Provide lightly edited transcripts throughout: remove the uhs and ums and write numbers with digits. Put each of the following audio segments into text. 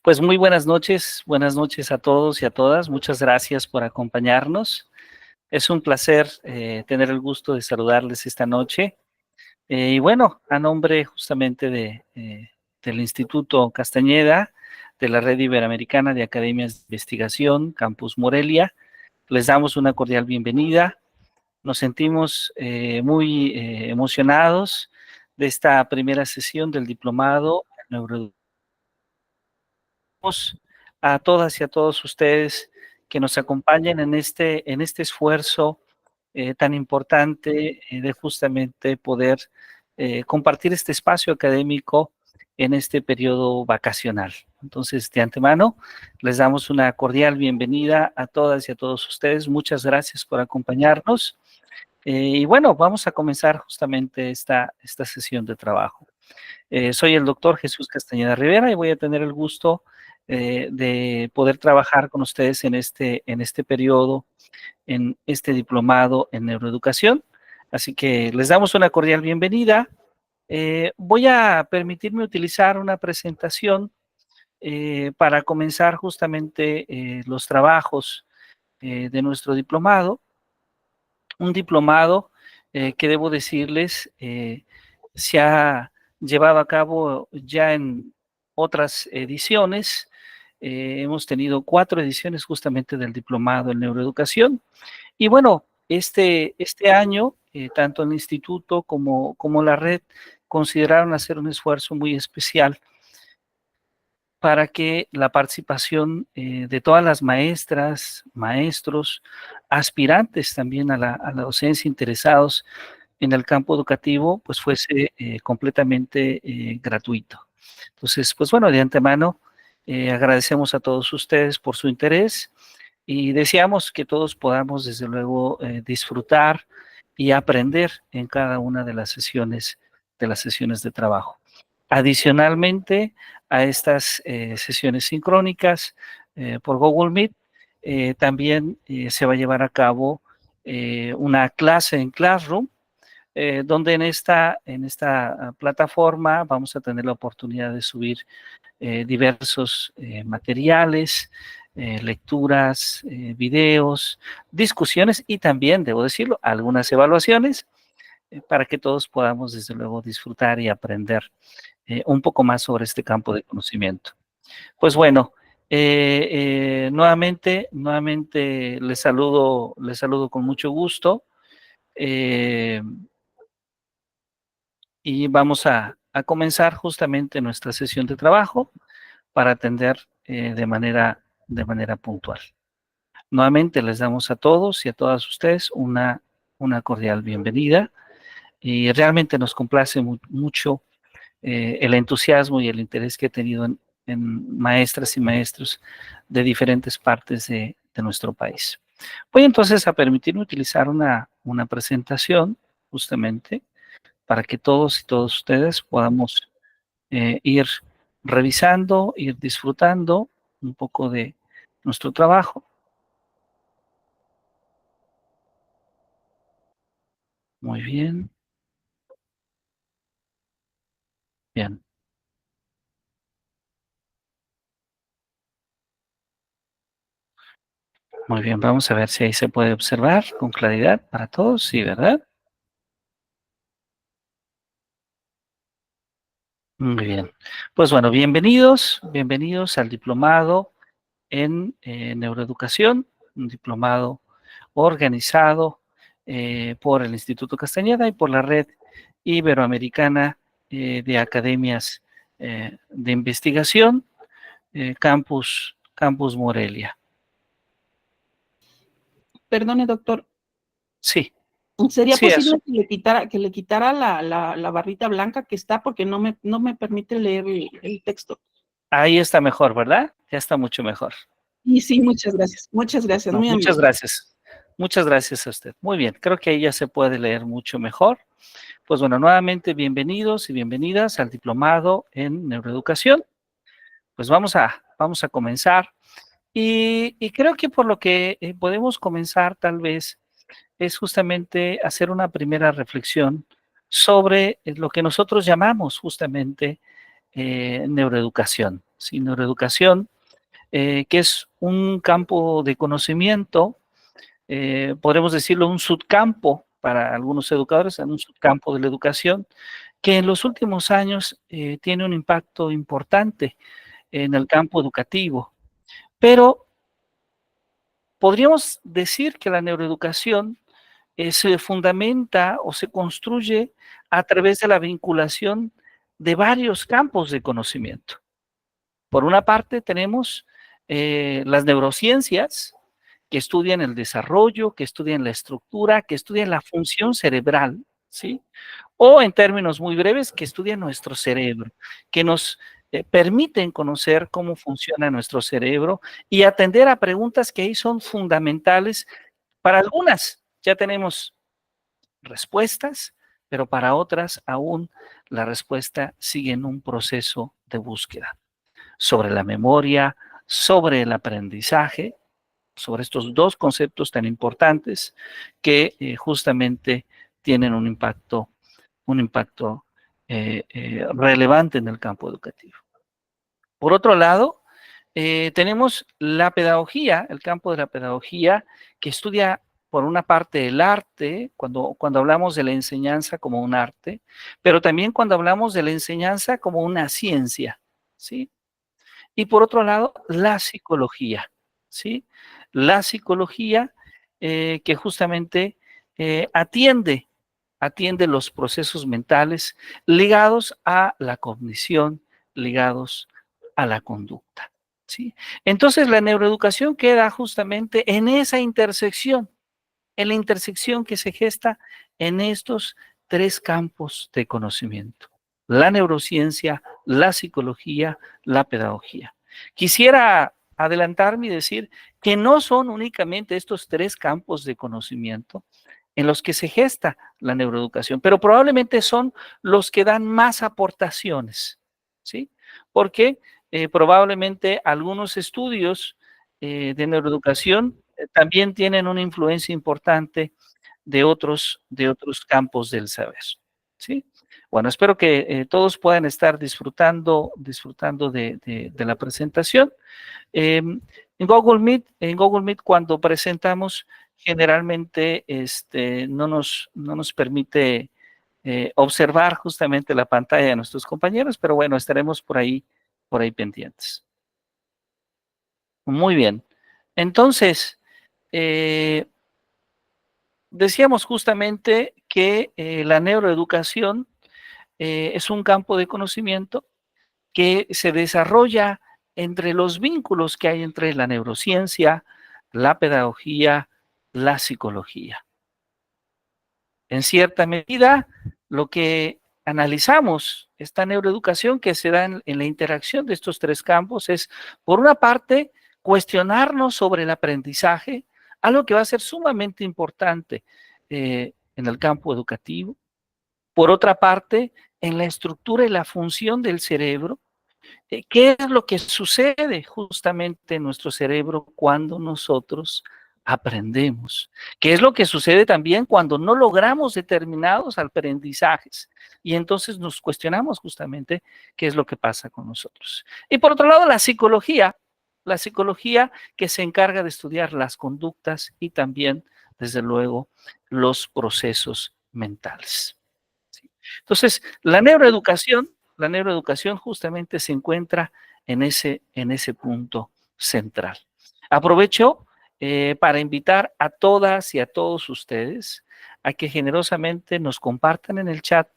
Pues muy buenas noches a todos y a todas. Muchas gracias por acompañarnos. Es un placer tener el gusto de saludarles esta noche. Y bueno, a nombre justamente del Instituto Castañeda, de la Red Iberoamericana de Academias de Investigación, Campus Morelia, les damos una cordial bienvenida. Nos sentimos muy emocionados de esta primera sesión del diplomado en neuroeducación a todas y a todos ustedes que nos acompañen en este esfuerzo tan importante de justamente poder compartir este espacio académico en este periodo vacacional. Entonces, de antemano, les damos una cordial bienvenida a todas y a todos ustedes. Muchas gracias por acompañarnos. Y bueno, vamos a comenzar justamente esta sesión de trabajo. Soy el doctor Jesús Castañeda Rivera y voy a tener el gusto de poder trabajar con ustedes en este periodo, en este diplomado en neuroeducación. Así que les damos una cordial bienvenida. Voy a permitirme utilizar una presentación para comenzar justamente los trabajos de nuestro diplomado. Un diplomado que debo decirles se ha llevado a cabo ya en otras ediciones. Hemos tenido 4 ediciones justamente del diplomado en neuroeducación. Y bueno, este año, tanto el instituto como la red consideraron hacer un esfuerzo muy especial para que la participación de todas las maestras, maestros, aspirantes también a la docencia, interesados en el campo educativo, pues fuese completamente gratuito. Entonces, pues bueno, de antemano, agradecemos a todos ustedes por su interés y deseamos que todos podamos, desde luego, disfrutar y aprender en cada una de las sesiones de trabajo. Adicionalmente a estas sesiones sincrónicas por Google Meet, también se va a llevar a cabo una clase en Classroom, donde en esta plataforma vamos a tener la oportunidad de subir diversos materiales, lecturas, videos, discusiones y también, debo decirlo, algunas evaluaciones para que todos podamos, desde luego, disfrutar y aprender un poco más sobre este campo de conocimiento. Pues bueno, nuevamente les saludo con mucho gusto y vamos a comenzar justamente nuestra sesión de trabajo para atender de manera puntual. Nuevamente les damos a todos y a todas ustedes una cordial bienvenida y realmente nos complace mucho el entusiasmo y el interés que he tenido en maestras y maestros de diferentes partes de nuestro país. Voy entonces a permitirme utilizar una presentación justamente para que todos y todos ustedes podamos ir revisando, ir disfrutando un poco de nuestro trabajo. Muy bien. Bien. Muy bien, vamos a ver si ahí se puede observar con claridad para todos, sí, ¿verdad? Muy bien. Pues bueno, bienvenidos al diplomado en neuroeducación, un diplomado organizado por el Instituto Castañeda y por la Red Iberoamericana de Academias de Investigación, Campus Morelia. Perdone, doctor. Sí. ¿Sería Sí, posible que le quitara la barrita blanca que está porque no me permite leer el texto? Ahí está mejor, ¿verdad? Ya está mucho mejor. Y sí, muchas gracias, No, muy muchas amable. gracias. Muchas gracias a usted. Muy bien, creo que ahí ya se puede leer mucho mejor. Pues bueno, nuevamente bienvenidos y bienvenidas al diplomado en neuroeducación. Pues vamos a comenzar. Y creo que por lo que podemos comenzar tal vez es justamente hacer una primera reflexión sobre lo que nosotros llamamos justamente neuroeducación. ¿sí? Neuroeducación, que es un campo de conocimiento, podremos decirlo, un subcampo para algunos educadores, un subcampo de la educación, que en los últimos años tiene un impacto importante en el campo educativo. Pero podríamos decir que la neuroeducación se fundamenta o se construye a través de la vinculación de varios campos de conocimiento. Por una parte tenemos las neurociencias, que estudian el desarrollo, que estudian la estructura, que estudian la función cerebral, ¿sí? O en términos muy breves, que estudian nuestro cerebro, que nos permiten conocer cómo funciona nuestro cerebro y atender a preguntas que ahí son fundamentales. Para algunas ya tenemos respuestas, pero para otras aún la respuesta sigue en un proceso de búsqueda sobre la memoria, sobre el aprendizaje, sobre estos dos conceptos tan importantes que justamente tienen un impacto relevante en el campo educativo. Por otro lado, tenemos la pedagogía, el campo de la pedagogía, que estudia por una parte el arte, cuando hablamos de la enseñanza como un arte, pero también cuando hablamos de la enseñanza como una ciencia, ¿sí? Y por otro lado, la psicología, ¿sí? La psicología que justamente atiende los procesos mentales ligados a la cognición, ligados a la conducta, ¿sí? Entonces, la neuroeducación queda justamente en esa intersección, en la intersección que se gesta en estos tres campos de conocimiento: la neurociencia, la psicología, la pedagogía. Quisiera adelantarme y decir que no son únicamente estos tres campos de conocimiento en los que se gesta la neuroeducación, pero probablemente son los que dan más aportaciones, ¿sí? Porque probablemente algunos estudios de neuroeducación también tienen una influencia importante de otros campos del saber, ¿sí? Bueno, espero que todos puedan estar disfrutando de la presentación. En Google Meet cuando presentamos, generalmente no nos permite observar justamente la pantalla de nuestros compañeros, pero bueno, estaremos por ahí pendientes. Muy bien. Entonces, decíamos justamente que la neuroeducación es un campo de conocimiento que se desarrolla entre los vínculos que hay entre la neurociencia, la pedagogía, la psicología. En cierta medida, lo que analizamos, esta neuroeducación que se da en la interacción de estos tres campos es, por una parte, cuestionarnos sobre el aprendizaje, algo que va a ser sumamente importante en el campo educativo. Por otra parte, en la estructura y la función del cerebro, ¿qué es lo que sucede justamente en nuestro cerebro cuando nosotros aprendemos? ¿Qué es lo que sucede también cuando no logramos determinados aprendizajes? Y entonces nos cuestionamos justamente qué es lo que pasa con nosotros. Y por otro lado, la psicología que se encarga de estudiar las conductas y también, desde luego, los procesos mentales. ¿Sí? Entonces, la neuroeducación justamente se encuentra en ese punto central. Aprovecho para invitar a todas y a todos ustedes a que generosamente nos compartan en el chat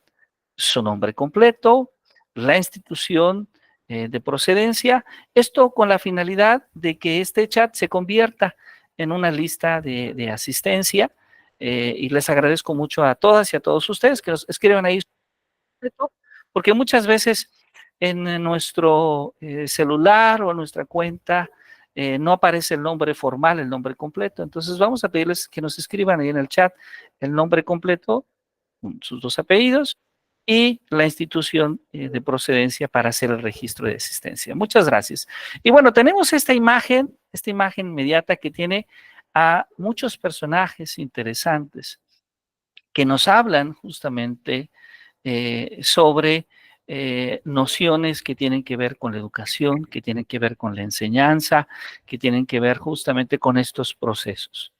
su nombre completo, la institución de procedencia, esto con la finalidad de que este chat se convierta en una lista de asistencia y les agradezco mucho a todas y a todos ustedes que nos escriban ahí, porque muchas veces en nuestro celular o en nuestra cuenta no aparece el nombre formal, el nombre completo. Entonces vamos a pedirles que nos escriban ahí en el chat el nombre completo, sus dos apellidos y la institución de procedencia para hacer el registro de asistencia. Muchas gracias. Y bueno, tenemos esta imagen inmediata que tiene a muchos personajes interesantes que nos hablan justamente sobre nociones que tienen que ver con la educación, que tienen que ver con la enseñanza, que tienen que ver justamente con estos procesos.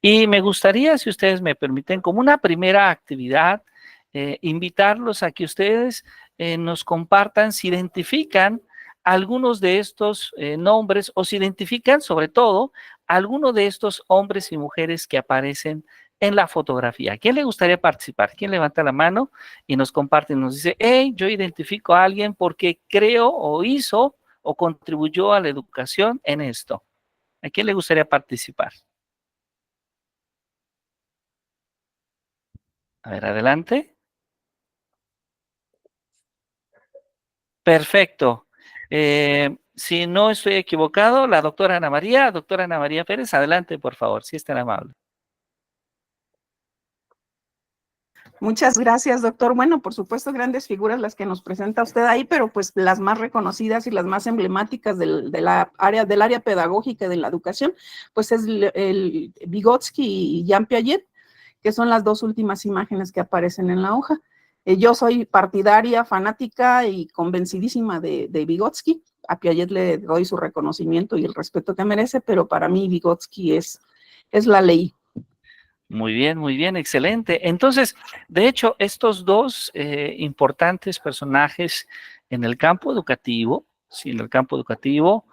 Y me gustaría, si ustedes me permiten, como una primera actividad, invitarlos a que ustedes nos compartan si identifican algunos de estos nombres o si identifican sobre todo alguno de estos hombres y mujeres que aparecen en la fotografía. ¿A quién le gustaría participar? ¿Quién levanta la mano y nos comparte y nos dice, hey, yo identifico a alguien porque creo o hizo o contribuyó a la educación en esto? ¿A quién le gustaría participar? A ver, adelante. Perfecto. Si no estoy equivocado, la doctora Ana María Pérez, adelante, por favor, si es tan amable. Muchas gracias, doctor. Bueno, por supuesto, grandes figuras las que nos presenta usted ahí, pero pues las más reconocidas y las más emblemáticas del área pedagógica y de la educación, pues es el Vygotsky y Jean Piaget, que son las dos últimas imágenes que aparecen en la hoja. Yo soy partidaria, fanática y convencidísima de Vygotsky. A Piaget le doy su reconocimiento y el respeto que merece, pero para mí Vygotsky es la ley. Muy bien, excelente. Entonces, de hecho, estos dos importantes personajes en el campo educativo, sí, en el campo educativo,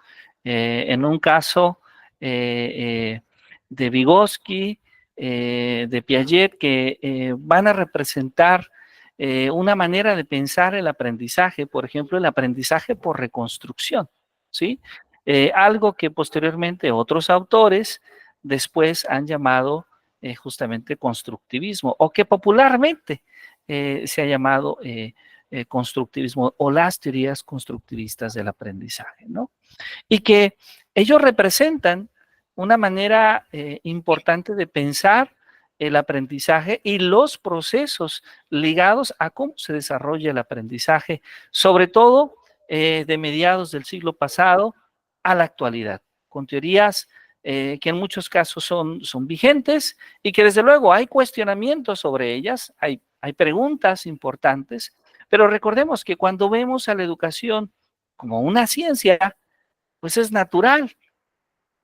en un caso de Vygotsky, de Piaget, que van a representar una manera de pensar el aprendizaje, por ejemplo, el aprendizaje por reconstrucción, ¿sí? Algo que posteriormente otros autores después han llamado justamente constructivismo, o que popularmente se ha llamado constructivismo o las teorías constructivistas del aprendizaje, ¿no? Y que ellos representan una manera importante de pensar el aprendizaje y los procesos ligados a cómo se desarrolla el aprendizaje, sobre todo de mediados del siglo pasado a la actualidad, con teorías que en muchos casos son vigentes y que desde luego hay cuestionamientos sobre ellas, hay preguntas importantes, pero recordemos que cuando vemos a la educación como una ciencia, pues es natural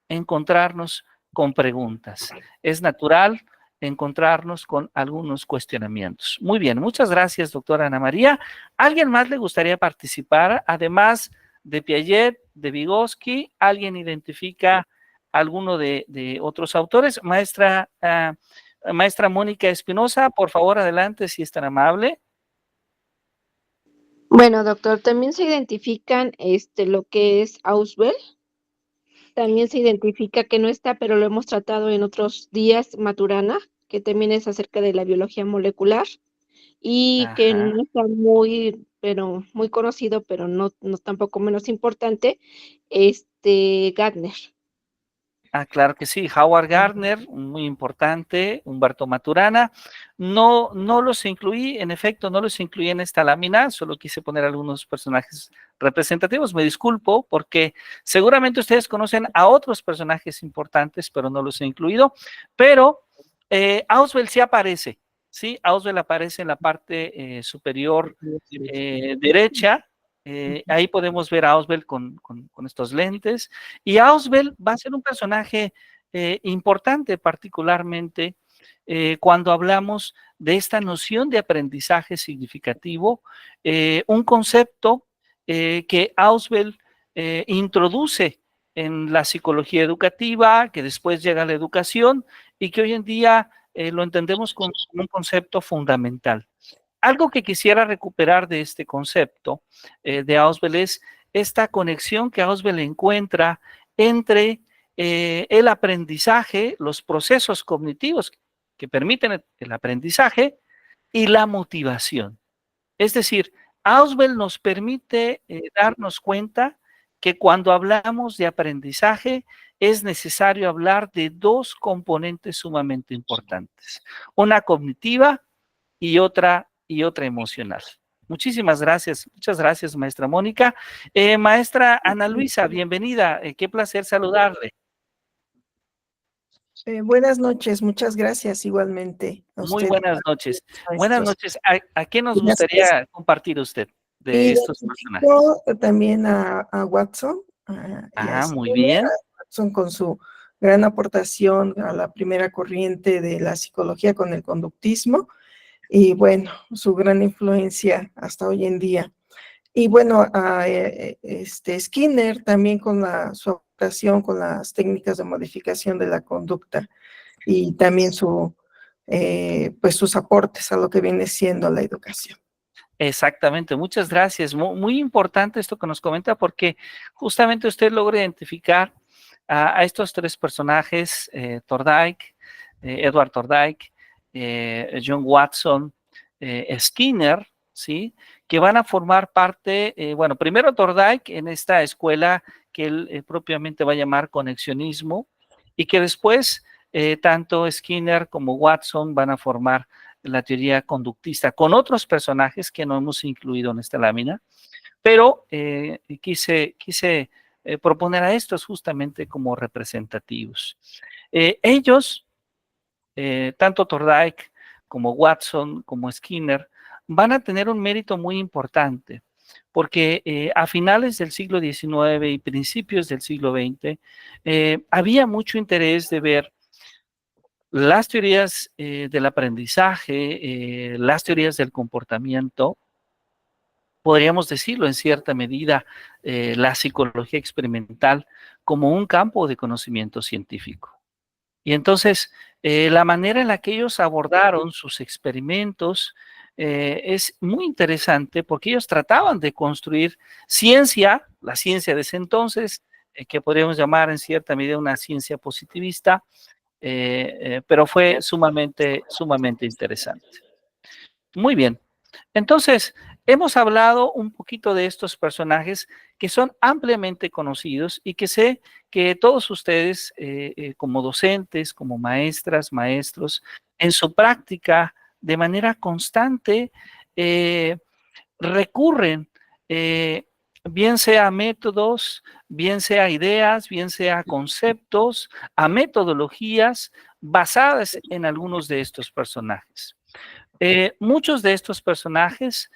encontrarnos con preguntas, es natural encontrarnos con algunos cuestionamientos. Muy bien, muchas gracias, doctora Ana María. ¿Alguien más le gustaría participar? Además de Piaget, de Vygotsky, ¿alguien identifica alguno de otros autores? Maestra Mónica Espinosa, por favor, adelante, si es tan amable. Bueno, doctor, también se identifican lo que es Ausubel, también se identifica que no está, pero lo hemos tratado en otros días, Maturana, que también es acerca de la biología molecular y que Ajá. no está muy, pero muy conocido, pero no tampoco menos importante, Gardner. Claro que sí, Howard Gardner, muy importante, Humberto Maturana. No los incluí, en efecto, no los incluí en esta lámina, solo quise poner algunos personajes representativos. Me disculpo porque seguramente ustedes conocen a otros personajes importantes, pero no los he incluido. Pero Ausubel sí aparece, ¿sí? Ausubel aparece en la parte superior derecha. Ahí podemos ver a Ausubel con estos lentes. Y Ausubel va a ser un personaje importante, particularmente cuando hablamos de esta noción de aprendizaje significativo, un concepto que Ausubel introduce en la psicología educativa, que después llega a la educación y que hoy en día lo entendemos como un concepto fundamental. Algo que quisiera recuperar de este concepto de Ausubel es esta conexión que Ausubel encuentra entre el aprendizaje, los procesos cognitivos que permiten el aprendizaje y la motivación. Es decir, Ausubel nos permite darnos cuenta que cuando hablamos de aprendizaje es necesario hablar de dos componentes sumamente importantes, una cognitiva y otra emocional. Muchas gracias, maestra Mónica. Maestra Ana Luisa, bienvenida, qué placer saludarle. Buenas noches, muchas gracias igualmente a Muy usted y buenas a noches. los Buenas maestros. noches, ¿a qué nos Buenas noches. gustaría compartir usted? de estos personajes. Identificó también a Watson y a Muy Skinner, bien. Watson con su gran aportación a la primera corriente de la psicología con el conductismo y bueno, su gran influencia hasta hoy en día. Y bueno, a Skinner también con su aportación con las técnicas de modificación de la conducta y también pues sus aportes a lo que viene siendo la educación. Exactamente, muchas gracias. Muy importante esto que nos comenta porque justamente usted logra identificar a estos tres personajes, Thorndike, Edward Thorndike, John Watson, Skinner, ¿sí? Que van a formar parte, bueno, primero Thorndike en esta escuela que él propiamente va a llamar conexionismo y que después tanto Skinner como Watson van a formar la teoría conductista, con otros personajes que no hemos incluido en esta lámina, pero quise proponer a estos justamente como representativos. Ellos, tanto Thorndike como Watson, como Skinner, van a tener un mérito muy importante, porque a finales del siglo XIX y principios del siglo XX había mucho interés de ver las teorías del aprendizaje, las teorías del comportamiento, podríamos decirlo en cierta medida, la psicología experimental como un campo de conocimiento científico. Y entonces, la manera en la que ellos abordaron sus experimentos es muy interesante porque ellos trataban de construir ciencia, la ciencia de ese entonces, que podríamos llamar en cierta medida una ciencia positivista, pero fue sumamente interesante. Muy bien. Entonces, hemos hablado un poquito de estos personajes que son ampliamente conocidos y que sé que todos ustedes, como docentes, como maestras, maestros, en su práctica, de manera constante, eh, recurren, bien sea a métodos, bien sea a ideas, bien sea a conceptos, a metodologías basadas en algunos de estos personajes. Muchos de estos personajes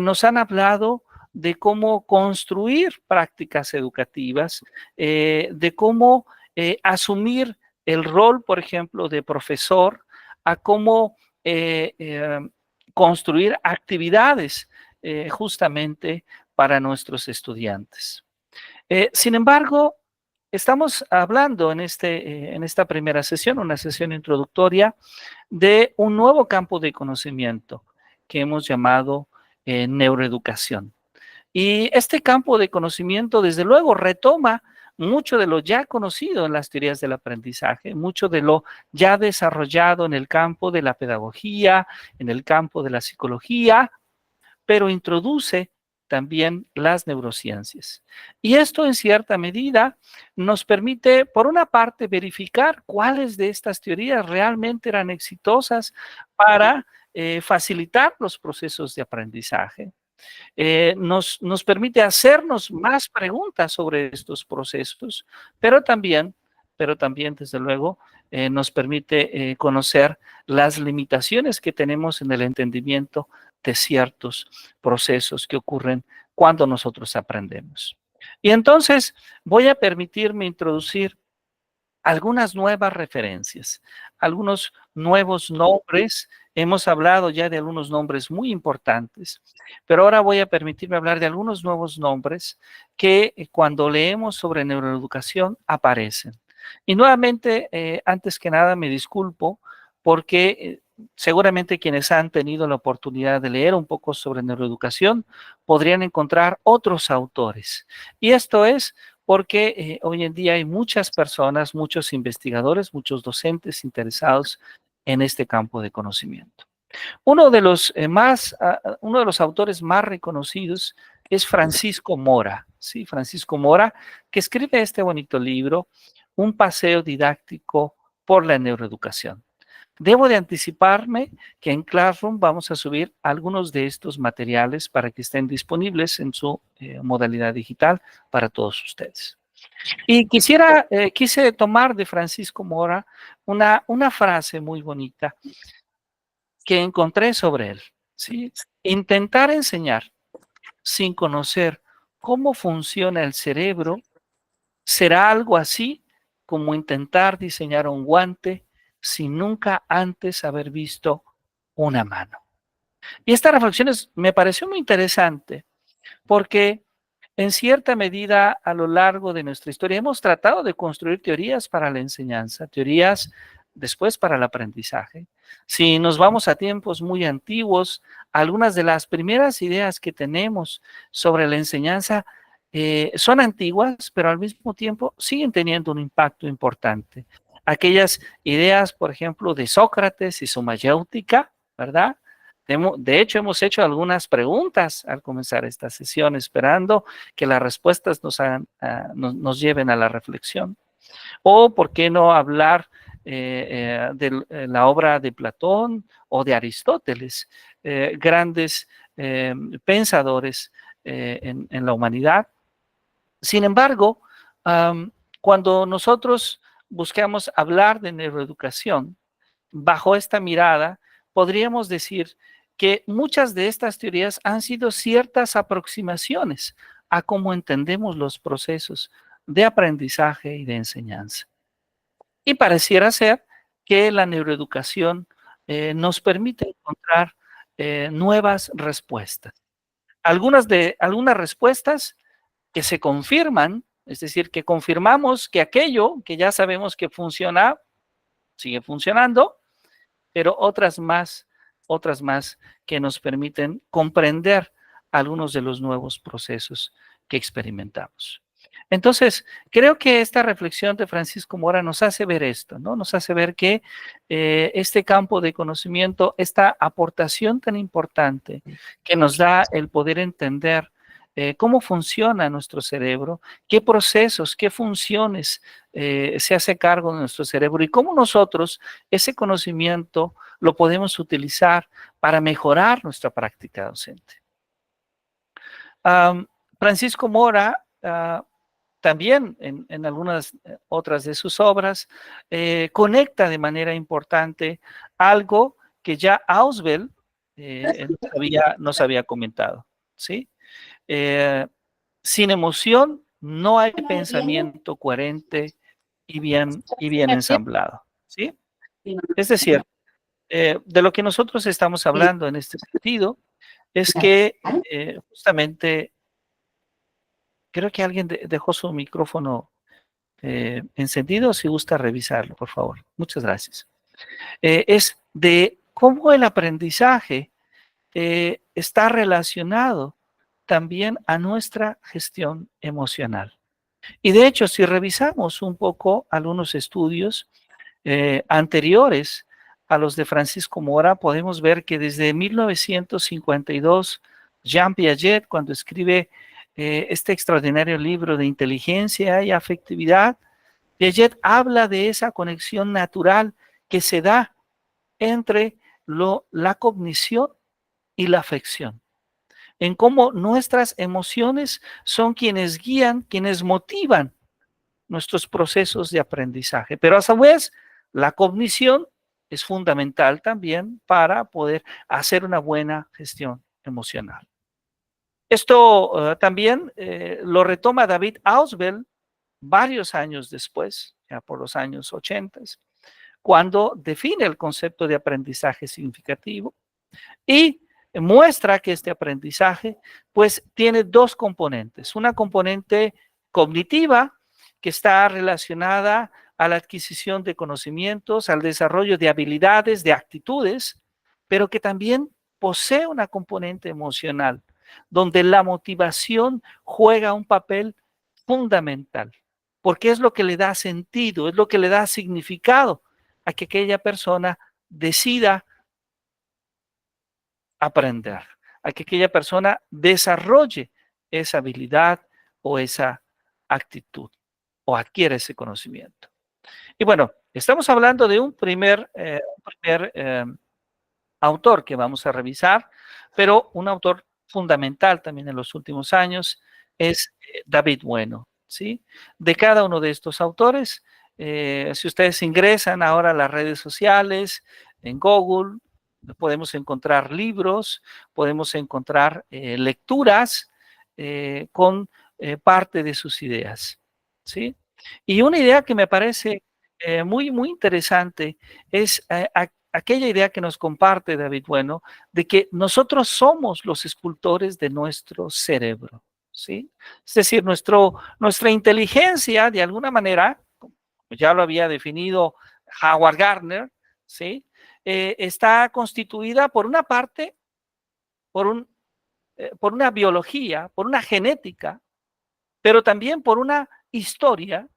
nos han hablado de cómo construir prácticas educativas, de cómo asumir el rol, por ejemplo, de profesor, a cómo construir actividades justamente para nuestros estudiantes. Sin embargo, estamos hablando en esta primera sesión, una sesión introductoria, de un nuevo campo de conocimiento que hemos llamado neuroeducación. Y este campo de conocimiento, desde luego, retoma mucho de lo ya conocido en las teorías del aprendizaje, mucho de lo ya desarrollado en el campo de la pedagogía, en el campo de la psicología, pero introduce también las neurociencias. Y esto en cierta medida nos permite, por una parte, verificar cuáles de estas teorías realmente eran exitosas para facilitar los procesos de aprendizaje. Nos permite hacernos más preguntas sobre estos procesos, pero también, desde luego, nos permite conocer las limitaciones que tenemos en el entendimiento de ciertos procesos que ocurren cuando nosotros aprendemos. Y entonces voy a permitirme introducir algunas nuevas referencias, algunos nuevos nombres. Hemos hablado ya de algunos nombres muy importantes, pero ahora voy a permitirme hablar de algunos nuevos nombres que cuando leemos sobre neuroeducación aparecen. Y nuevamente, antes que nada, me disculpo porque seguramente quienes han tenido la oportunidad de leer un poco sobre neuroeducación podrían encontrar otros autores. Y esto es porque hoy en día hay muchas personas, muchos investigadores, muchos docentes interesados en este campo de conocimiento. Uno de los autores más reconocidos es Francisco Mora, ¿sí? Francisco Mora, que escribe este bonito libro, Un paseo didáctico por la neuroeducación. Debo de anticiparme que en Classroom vamos a subir algunos de estos materiales para que estén disponibles en su modalidad digital para todos ustedes. Y quise tomar de Francisco Mora una frase muy bonita que encontré sobre él, ¿sí? Intentar enseñar sin conocer cómo funciona el cerebro, será algo así como intentar diseñar un guante sin nunca antes haber visto una mano. Y esta reflexión me pareció muy interesante porque en cierta medida a lo largo de nuestra historia hemos tratado de construir teorías para la enseñanza, teorías después para el aprendizaje. Si nos vamos a tiempos muy antiguos, algunas de las primeras ideas que tenemos sobre la enseñanza son antiguas, pero al mismo tiempo siguen teniendo un impacto importante. Aquellas ideas, por ejemplo, de Sócrates y su mayéutica, ¿verdad? De hecho, hemos hecho algunas preguntas al comenzar esta sesión, esperando que las respuestas nos lleven a la reflexión. O, ¿por qué no hablar de la obra de Platón o de Aristóteles, grandes pensadores en la humanidad? Sin embargo, cuando nosotros buscamos hablar de neuroeducación, bajo esta mirada, podríamos decir que muchas de estas teorías han sido ciertas aproximaciones a cómo entendemos los procesos de aprendizaje y de enseñanza. Y pareciera ser que la neuroeducación nos permite encontrar nuevas respuestas. Algunas respuestas que se confirman, es decir, que confirmamos que aquello que ya sabemos que funciona, sigue funcionando, pero otras más que nos permiten comprender algunos de los nuevos procesos que experimentamos. Entonces, creo que esta reflexión de Francisco Mora nos hace ver esto, ¿no? Nos hace ver que este campo de conocimiento, esta aportación tan importante que nos da el poder entender cómo funciona nuestro cerebro, qué procesos, qué funciones se hace cargo de nuestro cerebro y cómo nosotros ese conocimiento lo podemos utilizar para mejorar nuestra práctica docente. Francisco Mora también en algunas otras de sus obras conecta de manera importante algo que ya Ausubel nos había comentado, ¿sí? Sin emoción no hay pensamiento coherente y bien ensamblado, ¿sí? Es decir, de lo que nosotros estamos hablando en este sentido es que justamente creo que alguien dejó su micrófono encendido. Si gusta revisarlo, por favor. Muchas gracias. Es de cómo el aprendizaje está relacionado también a nuestra gestión emocional. Y de hecho, si revisamos un poco algunos estudios anteriores a los de Francisco Mora, podemos ver que desde 1952, Jean Piaget, cuando escribe este extraordinario libro de inteligencia y afectividad, Piaget habla de esa conexión natural que se da entre la cognición y la afección, en cómo nuestras emociones son quienes guían, quienes motivan nuestros procesos de aprendizaje. Pero a su vez, la cognición es fundamental también para poder hacer una buena gestión emocional. Esto también lo retoma David Ausubel varios años después, ya por los años 80, cuando define el concepto de aprendizaje significativo y muestra que este aprendizaje pues tiene dos componentes, una componente cognitiva que está relacionada a la adquisición de conocimientos, al desarrollo de habilidades, de actitudes, pero que también posee una componente emocional, donde la motivación juega un papel fundamental, porque es lo que le da sentido, es lo que le da significado a que aquella persona decida aprender, a que aquella persona desarrolle esa habilidad o esa actitud o adquiere ese conocimiento. Y bueno, estamos hablando de un primer autor que vamos a revisar, pero un autor fundamental también en los últimos años es David Bueno, ¿sí? De cada uno de estos autores, si ustedes ingresan ahora a las redes sociales, en Google, podemos encontrar libros, podemos encontrar lecturas con parte de sus ideas, ¿sí? Y una idea que me parece muy, muy interesante es aquella idea que nos comparte David Bueno, de que nosotros somos los escultores de nuestro cerebro, ¿sí? Es decir, nuestra inteligencia, de alguna manera, como ya lo había definido Howard Gardner, ¿sí? Está constituida por una parte, por una biología, por una genética, pero también por una historia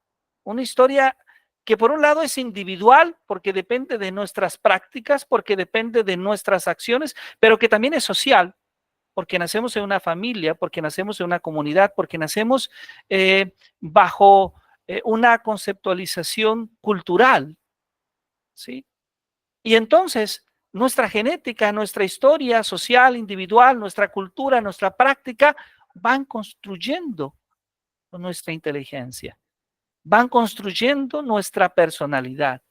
que por un lado es individual, porque depende de nuestras prácticas, porque depende de nuestras acciones, pero que también es social, porque nacemos en una familia, porque nacemos en una comunidad, porque nacemos bajo una conceptualización cultural, ¿sí? Y entonces nuestra genética, nuestra historia social, individual, nuestra cultura, nuestra práctica van construyendo nuestra inteligencia, van construyendo nuestra personalidad,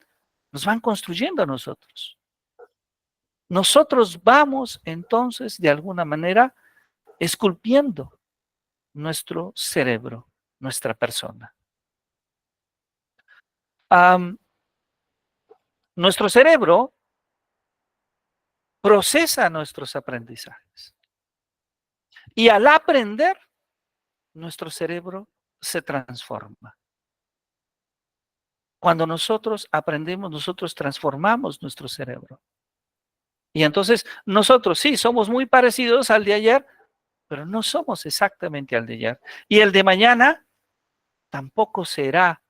nos van construyendo a nosotros. Nosotros vamos entonces de alguna manera esculpiendo nuestro cerebro, nuestra persona. Nuestro cerebro procesa nuestros aprendizajes y al aprender, nuestro cerebro se transforma. Cuando nosotros aprendemos, nosotros transformamos nuestro cerebro. Y entonces nosotros sí somos muy parecidos al de ayer, pero no somos exactamente al de ayer. Y el de mañana tampoco será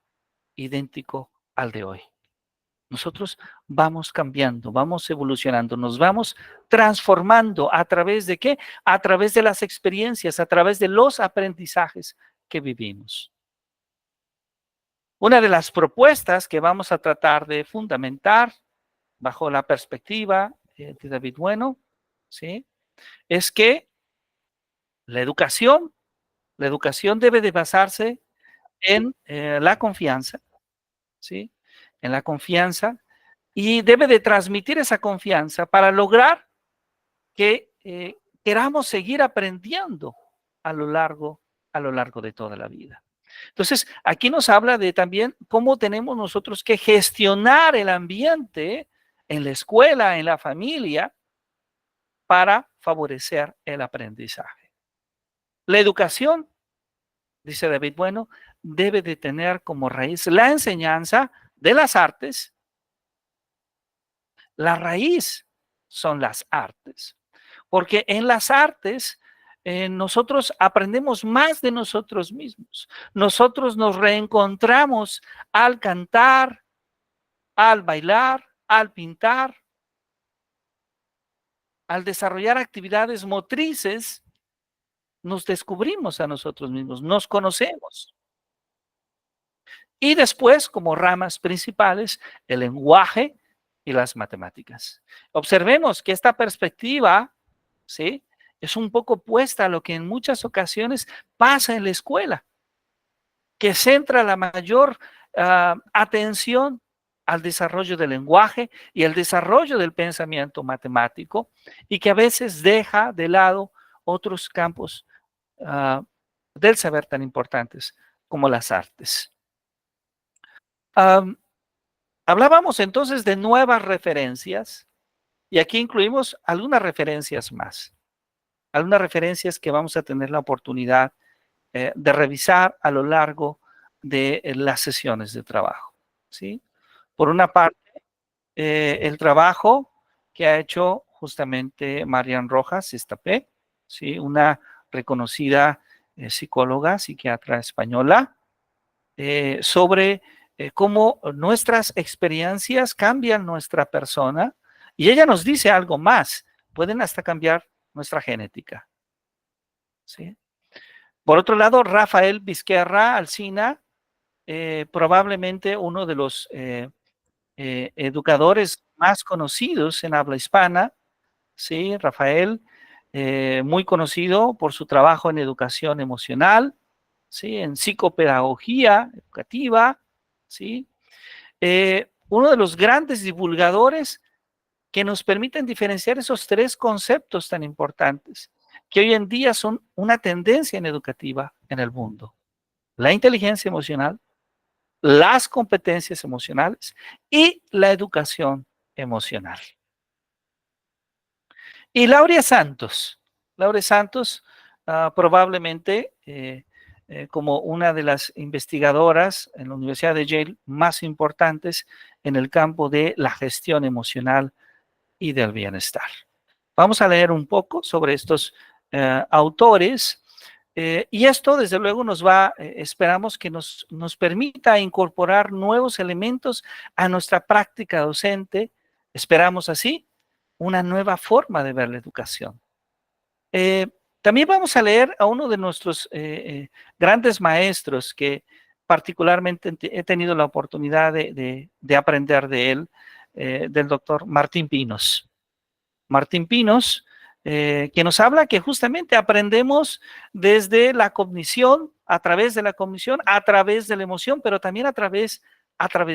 idéntico al de hoy. Nosotros vamos cambiando, vamos evolucionando, nos vamos transformando a través de ¿qué? A través de las experiencias, a través de los aprendizajes que vivimos. Una de las propuestas que vamos a tratar de fundamentar bajo la perspectiva de David Bueno, ¿sí? Es que la educación debe de basarse en la confianza, ¿sí? En la confianza, y debe de transmitir esa confianza para lograr que queramos seguir aprendiendo a lo largo de toda la vida. Entonces, aquí nos habla de también cómo tenemos nosotros que gestionar el ambiente en la escuela, en la familia, para favorecer el aprendizaje. La educación, dice David Bueno, debe de tener como raíz la enseñanza de las artes. La raíz son las artes, porque en las artes nosotros aprendemos más de nosotros mismos. Nosotros nos reencontramos al cantar, al bailar, al pintar, al desarrollar actividades motrices, nos descubrimos a nosotros mismos, nos conocemos. Y después, como ramas principales, el lenguaje y las matemáticas. Observemos que esta perspectiva, ¿sí?, es un poco opuesta a lo que en muchas ocasiones pasa en la escuela, que centra la mayor atención al desarrollo del lenguaje y al desarrollo del pensamiento matemático, y que a veces deja de lado otros campos del saber tan importantes como las artes. Hablábamos entonces de nuevas referencias, y aquí incluimos algunas referencias más, algunas referencias que vamos a tener la oportunidad de revisar a lo largo de las sesiones de trabajo, ¿sí? Por una parte, el trabajo que ha hecho justamente Marian Rojas Estapé, ¿sí?, una reconocida psicóloga, psiquiatra española, sobre cómo nuestras experiencias cambian nuestra persona, y ella nos dice algo más, pueden hasta cambiar nuestra genética, ¿sí? Por otro lado, Rafael Vizquerra Alsina, probablemente uno de los educadores más conocidos en habla hispana, ¿sí? Rafael, muy conocido por su trabajo en educación emocional, ¿sí?, en psicopedagogía educativa, ¿sí? Uno de los grandes divulgadores que nos permiten diferenciar esos tres conceptos tan importantes. que hoy en día son una tendencia educativa en el mundo. La inteligencia emocional, las competencias emocionales y la educación emocional. Y Laurea Santos probablemente como una de las investigadoras en la Universidad de Yale más importantes en el campo de la gestión emocional y del bienestar. Vamos a leer un poco sobre estos autores y esto desde luego esperamos que nos permita incorporar nuevos elementos a nuestra práctica docente, esperamos así una nueva forma de ver la educación. También vamos a leer a uno de nuestros grandes maestros que particularmente he tenido la oportunidad de aprender de él, del doctor Martín Pinos. Martín Pinos, que nos habla que justamente aprendemos desde la cognición, a través de la cognición, a través de la emoción, pero también a través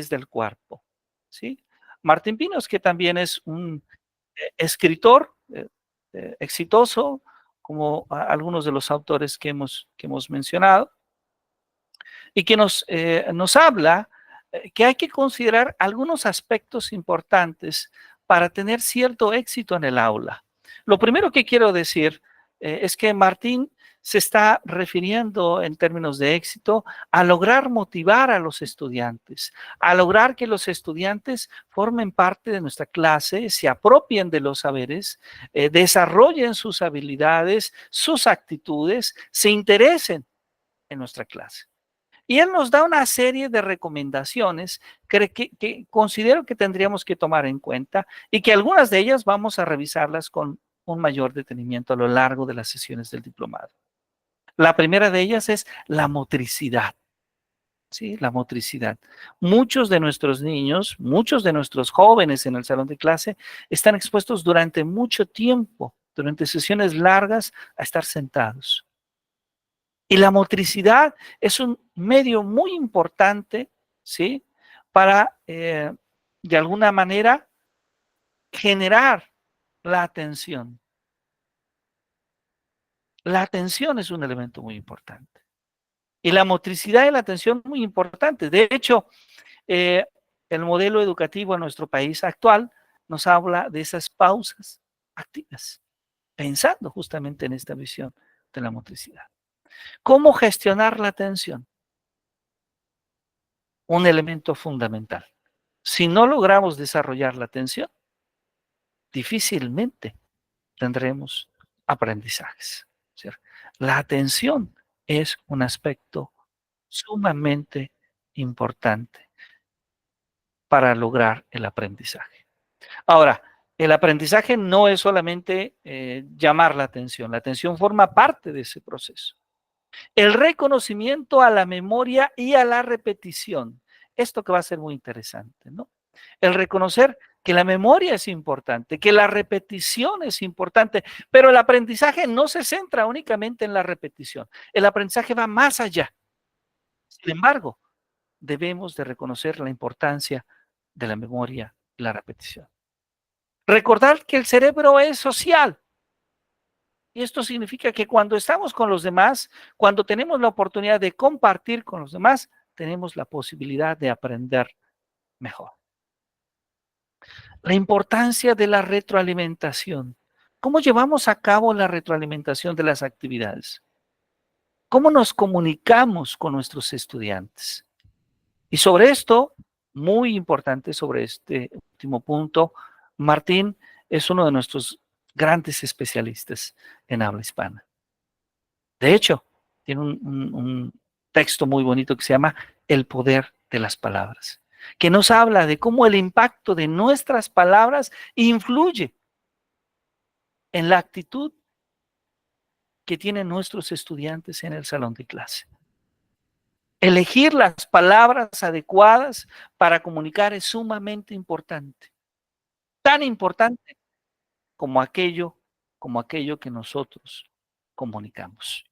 del cuerpo, ¿sí? Martín Pinos, que también es un escritor exitoso, como algunos de los autores que hemos mencionado, y que nos habla que hay que considerar algunos aspectos importantes para tener cierto éxito en el aula. Lo primero que quiero decir es que Martín se está refiriendo en términos de éxito a lograr motivar a los estudiantes, a lograr que los estudiantes formen parte de nuestra clase, se apropien de los saberes, desarrollen sus habilidades, sus actitudes, se interesen en nuestra clase. Y él nos da una serie de recomendaciones que considero que tendríamos que tomar en cuenta y que algunas de ellas vamos a revisarlas con un mayor detenimiento a lo largo de las sesiones del diplomado. La primera de ellas es la motricidad. Sí, la motricidad. Muchos de nuestros niños, muchos de nuestros jóvenes en el salón de clase están expuestos durante mucho tiempo, durante sesiones largas, a estar sentados. Y la motricidad es un medio muy importante, ¿sí? Para, de alguna manera, generar la atención. La atención es un elemento muy importante. Y la motricidad y la atención muy importante. De hecho, el modelo educativo en nuestro país actual nos habla de esas pausas activas, pensando justamente en esta visión de la motricidad. ¿Cómo gestionar la atención? Un elemento fundamental. Si no logramos desarrollar la atención, difícilmente tendremos aprendizajes, ¿cierto? La atención es un aspecto sumamente importante para lograr el aprendizaje. Ahora, el aprendizaje no es solamente llamar la atención forma parte de ese proceso. El reconocimiento a la memoria y a la repetición. Esto que va a ser muy interesante, ¿no? El reconocer que la memoria es importante, que la repetición es importante, pero el aprendizaje no se centra únicamente en la repetición. El aprendizaje va más allá. Sin embargo, debemos de reconocer la importancia de la memoria y la repetición. Recordar que el cerebro es social. Y esto significa que cuando estamos con los demás, cuando tenemos la oportunidad de compartir con los demás, tenemos la posibilidad de aprender mejor. La importancia de la retroalimentación. ¿Cómo llevamos a cabo la retroalimentación de las actividades? ¿Cómo nos comunicamos con nuestros estudiantes? Y sobre esto, muy importante sobre este último punto, Martín es uno de nuestros grandes especialistas en habla hispana. De hecho, tiene un texto muy bonito que se llama El poder de las palabras, que nos habla de cómo el impacto de nuestras palabras influye en la actitud que tienen nuestros estudiantes en el salón de clase. Elegir las palabras adecuadas para comunicar es sumamente importante. Tan importante como aquello que nosotros comunicamos.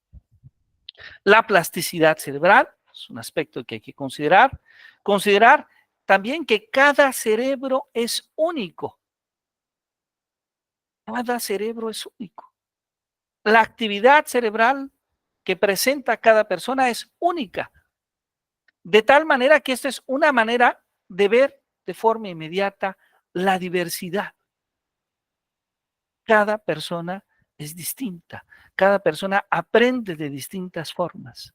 La plasticidad cerebral es un aspecto que hay que considerar. Considerar también que cada cerebro es único. Cada cerebro es único. La actividad cerebral que presenta cada persona es única, de tal manera que esta es una manera de ver de forma inmediata la diversidad. Cada persona es distinta, cada persona aprende de distintas formas.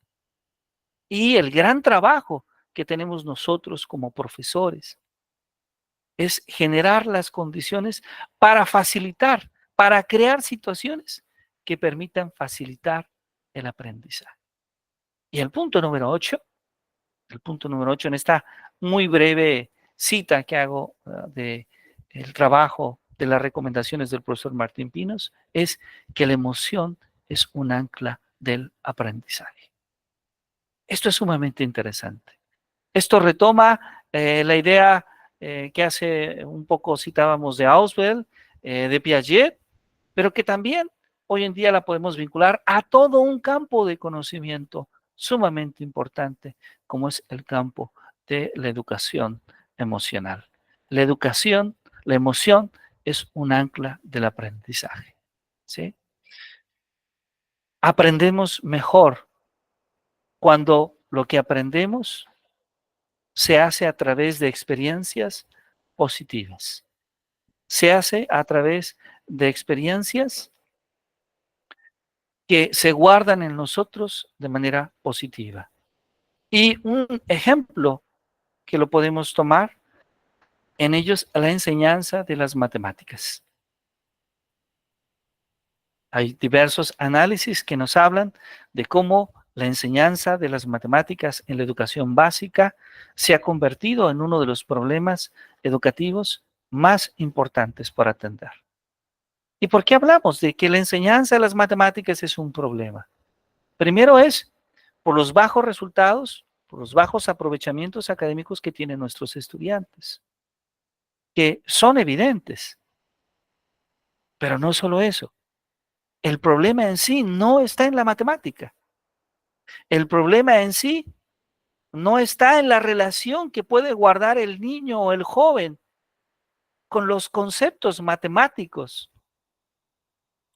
Y el gran trabajo que tenemos nosotros como profesores es generar las condiciones para facilitar, para crear situaciones que permitan facilitar el aprendizaje. Y el punto número 8, en esta muy breve cita que hago de el trabajo de las recomendaciones del profesor Martín Pinos, es que la emoción es un ancla del aprendizaje. Esto es sumamente interesante. Esto retoma la idea que hace un poco citábamos de Ausubel, de Piaget, pero que también hoy en día la podemos vincular a todo un campo de conocimiento sumamente importante, como es el campo de la educación emocional. La educación, la emoción es un ancla del aprendizaje, ¿sí? Aprendemos mejor cuando lo que aprendemos se hace a través de experiencias positivas. Se hace a través de experiencias que se guardan en nosotros de manera positiva. Y un ejemplo que lo podemos tomar en ellos, la enseñanza de las matemáticas. Hay diversos análisis que nos hablan de cómo la enseñanza de las matemáticas en la educación básica se ha convertido en uno de los problemas educativos más importantes por atender. ¿Y por qué hablamos de que la enseñanza de las matemáticas es un problema? Primero es por los bajos resultados, por los bajos aprovechamientos académicos que tienen nuestros estudiantes, que son evidentes. Pero no solo eso. El problema en sí no está en la matemática. El problema en sí no está en la relación que puede guardar el niño o el joven con los conceptos matemáticos.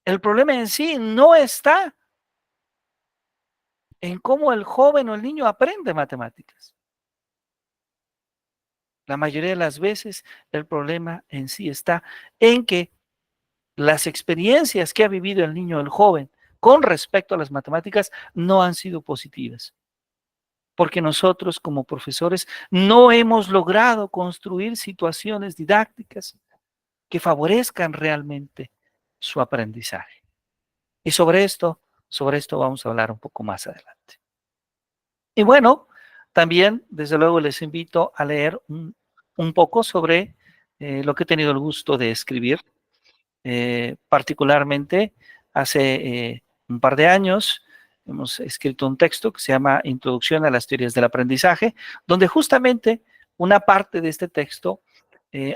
El problema en sí no está en cómo el joven o el niño aprende matemáticas. La mayoría de las veces el problema en sí está en que las experiencias que ha vivido el niño o el joven con respecto a las matemáticas no han sido positivas. Porque nosotros como profesores no hemos logrado construir situaciones didácticas que favorezcan realmente su aprendizaje. Y sobre esto vamos a hablar un poco más adelante. Y bueno, también, desde luego, les invito a leer un poco sobre lo que he tenido el gusto de escribir. Particularmente, hace un par de años, hemos escrito un texto que se llama Introducción a las teorías del aprendizaje, donde justamente una parte de este texto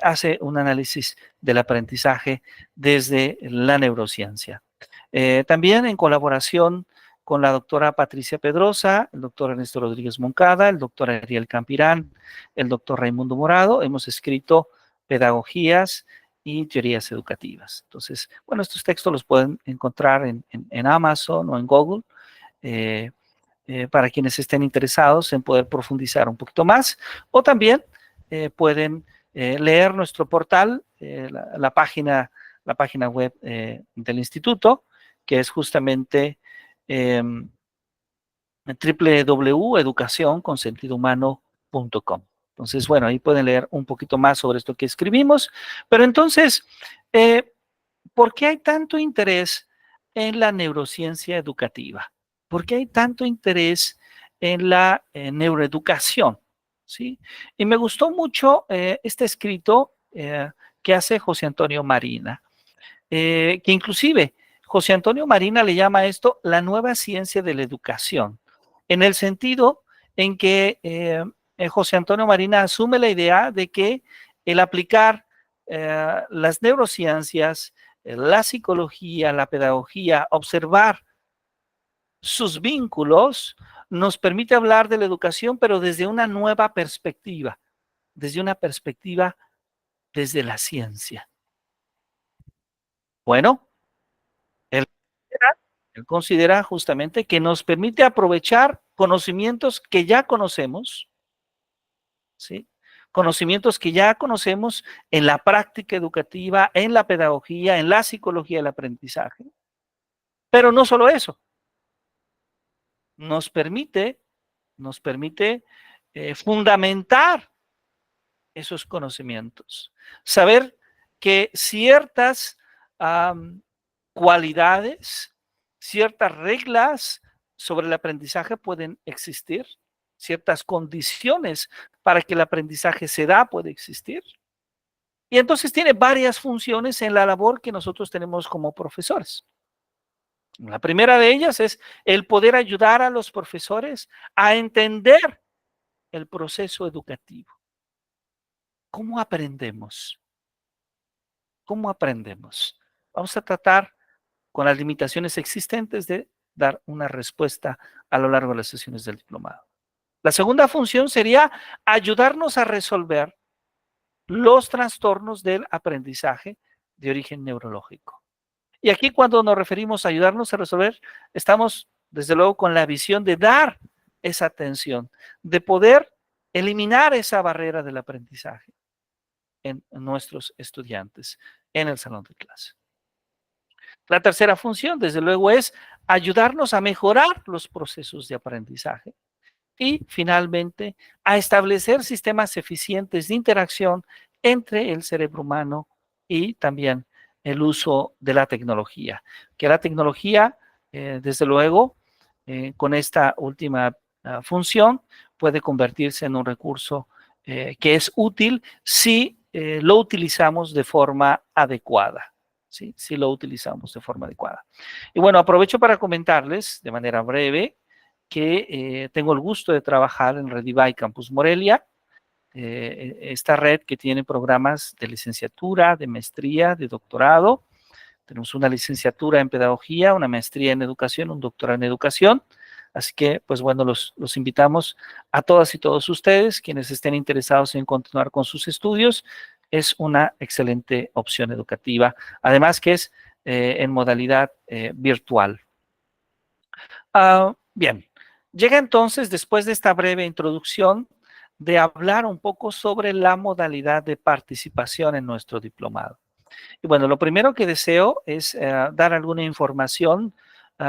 hace un análisis del aprendizaje desde la neurociencia. También en colaboración con la doctora Patricia Pedrosa, el doctor Ernesto Rodríguez Moncada, el doctor Ariel Campirán, el doctor Raimundo Morado, hemos escrito pedagogías y teorías educativas. Entonces, bueno, estos textos los pueden encontrar en Amazon o en Google, para quienes estén interesados en poder profundizar un poquito más, o también pueden leer nuestro portal, la página web del instituto, que es justamente www.educacionconsentidlohumano.com. Entonces, bueno, ahí pueden leer un poquito más sobre esto que escribimos. Pero entonces, ¿por qué hay tanto interés en la neurociencia educativa? ¿Por qué hay tanto interés en la neuroeducación? ¿Sí? Y me gustó mucho este escrito que hace José Antonio Marina, que inclusive José Antonio Marina le llama a esto la nueva ciencia de la educación, en el sentido en que José Antonio Marina asume la idea de que el aplicar las neurociencias, la psicología, la pedagogía, observar sus vínculos, nos permite hablar de la educación, pero desde una nueva perspectiva, desde la ciencia. Bueno, él considera justamente que nos permite aprovechar conocimientos que ya conocemos, ¿sí? Conocimientos que ya conocemos en la práctica educativa, en la pedagogía, en la psicología del aprendizaje. Pero no solo eso, nos permite fundamentar esos conocimientos, saber que ciertas cualidades, ciertas reglas sobre el aprendizaje pueden existir, ciertas condiciones para que el aprendizaje se da puede existir. Y entonces tiene varias funciones en la labor que nosotros tenemos como profesores. La primera de ellas es el poder ayudar a los profesores a entender el proceso educativo. ¿Cómo aprendemos? ¿Cómo aprendemos? Vamos a tratar con las limitaciones existentes de dar una respuesta a lo largo de las sesiones del diplomado. La segunda función sería ayudarnos a resolver los trastornos del aprendizaje de origen neurológico. Y aquí cuando nos referimos a ayudarnos a resolver, estamos desde luego con la visión de dar esa atención, de poder eliminar esa barrera del aprendizaje en nuestros estudiantes en el salón de clase. La tercera función, desde luego, es ayudarnos a mejorar los procesos de aprendizaje y, finalmente, a establecer sistemas eficientes de interacción entre el cerebro humano y también el uso de la tecnología. Que la tecnología, desde luego, con esta última función, puede convertirse en un recurso que es útil si lo utilizamos de forma adecuada. ¿Sí? Si lo utilizamos de forma adecuada. Y bueno, aprovecho para comentarles de manera breve que tengo el gusto de trabajar en Redivay Campus Morelia, esta red que tiene programas de licenciatura, de maestría, de doctorado. Tenemos una licenciatura en pedagogía, una maestría en educación, un doctorado en educación. Así que, pues bueno, los invitamos a todas y todos ustedes, quienes estén interesados en continuar con sus estudios. Es una excelente opción educativa, además que es en modalidad virtual. Bien, llega entonces, después de esta breve introducción, de hablar un poco sobre la modalidad de participación en nuestro diplomado. Y bueno, lo primero que deseo es dar alguna información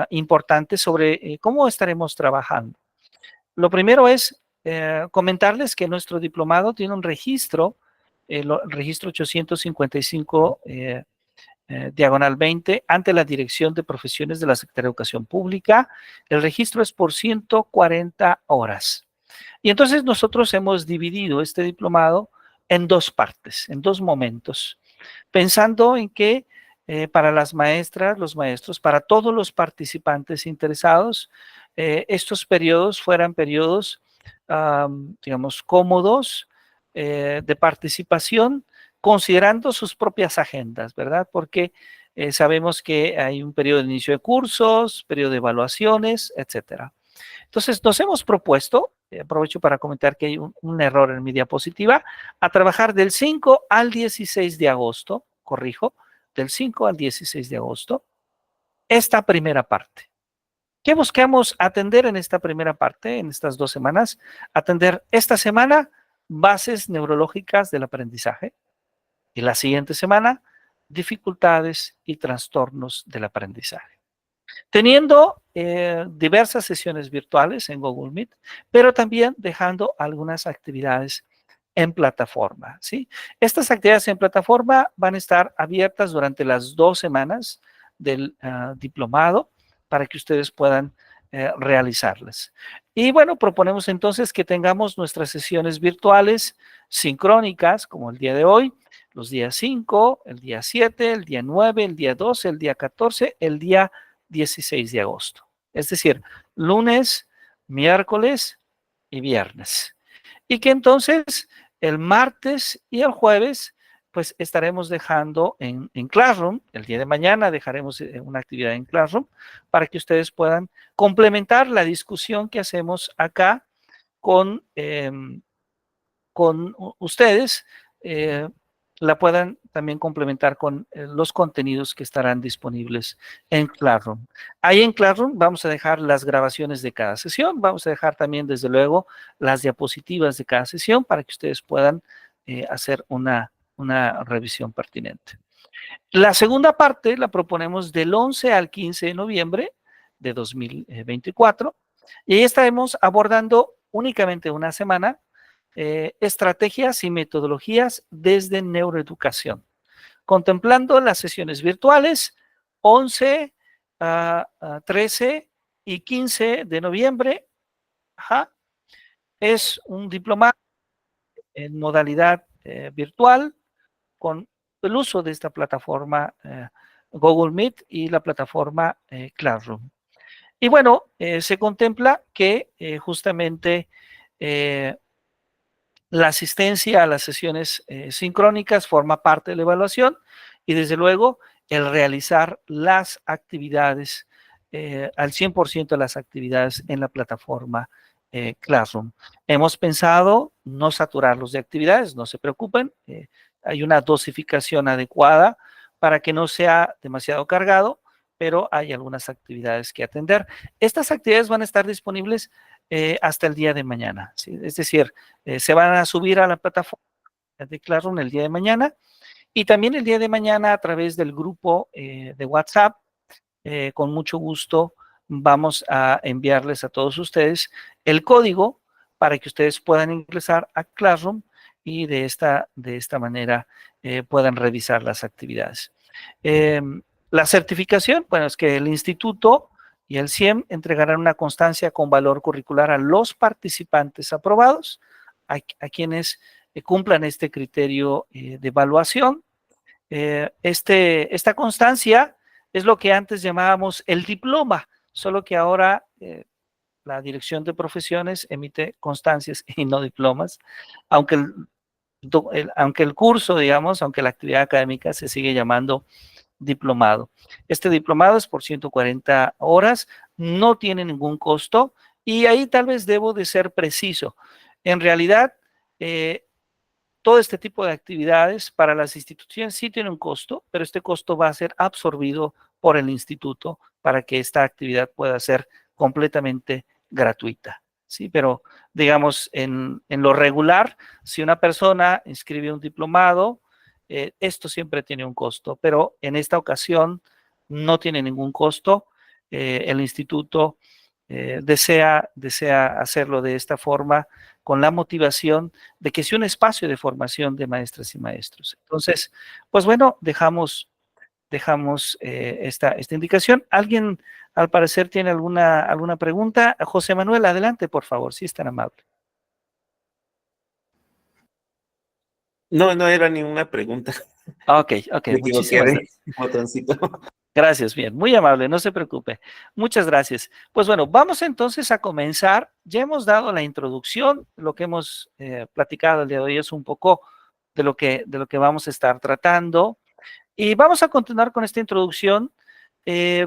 importante sobre cómo estaremos trabajando. Lo primero es comentarles que nuestro diplomado tiene un registro, el registro 855 diagonal 20, ante la Dirección de Profesiones de la Secretaría de Educación Pública. El registro es por 140 horas. Y entonces nosotros hemos dividido este diplomado en dos partes, en dos momentos, pensando en que para las maestras, los maestros, para todos los participantes interesados, estos periodos fueran periodos, digamos, cómodos de participación, considerando sus propias agendas, ¿verdad? Porque sabemos que hay un periodo de inicio de cursos, periodo de evaluaciones, etcétera. Entonces, nos hemos propuesto, aprovecho para comentar que hay un error en mi diapositiva, a trabajar del 5 al 16 de agosto, corrijo, del 5 al 16 de agosto, esta primera parte. ¿Qué buscamos atender en esta primera parte, en estas 2 semanas? Atender esta semana bases neurológicas del aprendizaje y la siguiente semana dificultades y trastornos del aprendizaje. Teniendo diversas sesiones virtuales en Google Meet, pero también dejando algunas actividades en plataforma, ¿sí? Estas actividades en plataforma van a estar abiertas durante las 2 semanas del diplomado para que ustedes puedan realizarlas. Y bueno, proponemos entonces que tengamos nuestras sesiones virtuales sincrónicas, como el día de hoy, los días 5, el día 7, el día 9, el día 12, el día 14, el día 16 de agosto. Es decir, lunes, miércoles y viernes. Y que entonces el martes y el jueves pues estaremos dejando en Classroom, el día de mañana dejaremos una actividad en Classroom para que ustedes puedan complementar la discusión que hacemos acá con ustedes la puedan también complementar con los contenidos que estarán disponibles en Classroom. Ahí en Classroom vamos a dejar las grabaciones de cada sesión, vamos a dejar también, desde luego, las diapositivas de cada sesión para que ustedes puedan hacer una revisión pertinente. La segunda parte la proponemos del 11 al 15 de noviembre de 2024 y ahí estaremos abordando únicamente una semana estrategias y metodologías desde neuroeducación, contemplando las sesiones virtuales 11, 13 y 15 de noviembre. Ajá. Es un diplomado en modalidad virtual con el uso de esta plataforma Google Meet y la plataforma Classroom. Y bueno, se contempla que justamente la asistencia a las sesiones sincrónicas forma parte de la evaluación y desde luego el realizar las actividades, al 100% de las actividades en la plataforma Classroom. Hemos pensado no saturarlos de actividades, no se preocupen, hay una dosificación adecuada para que no sea demasiado cargado, pero hay algunas actividades que atender. Estas actividades van a estar disponibles hasta el día de mañana, ¿sí? Es decir, se van a subir a la plataforma de Classroom el día de mañana y también el día de mañana a través del grupo de WhatsApp, con mucho gusto vamos a enviarles a todos ustedes el código para que ustedes puedan ingresar a Classroom y de esta manera puedan revisar las actividades. La certificación, bueno, es que el instituto y el CIEM entregarán una constancia con valor curricular a los participantes aprobados, a quienes cumplan este criterio de evaluación. Esta constancia es lo que antes llamábamos el diploma, solo que ahora la Dirección de Profesiones emite constancias y no diplomas, aunque el curso, digamos, aunque la actividad académica se sigue llamando diplomado. Este diplomado es por 140 horas, no tiene ningún costo y ahí tal vez debo de ser preciso. En realidad, todo este tipo de actividades para las instituciones sí tiene un costo, pero este costo va a ser absorbido por el instituto para que esta actividad pueda ser completamente gratuita. Sí, pero digamos, en lo regular, si una persona inscribe un diplomado, esto siempre tiene un costo, pero en esta ocasión no tiene ningún costo. El instituto desea hacerlo de esta forma con la motivación de que sea un espacio de formación de maestras y maestros. Entonces, pues bueno, dejamos esta indicación. ¿Alguien, al parecer, tiene alguna pregunta? José Manuel, adelante, por favor, si es tan amable. No, no era ninguna pregunta. Ok, Me muchísimas equivoqué gracias. botoncito. Gracias, bien, muy amable, no se preocupe. Muchas gracias. Pues bueno, vamos entonces a comenzar. Ya hemos dado la introducción, lo que hemos platicado el día de hoy es un poco de lo que vamos a estar tratando. Y vamos a continuar con esta introducción.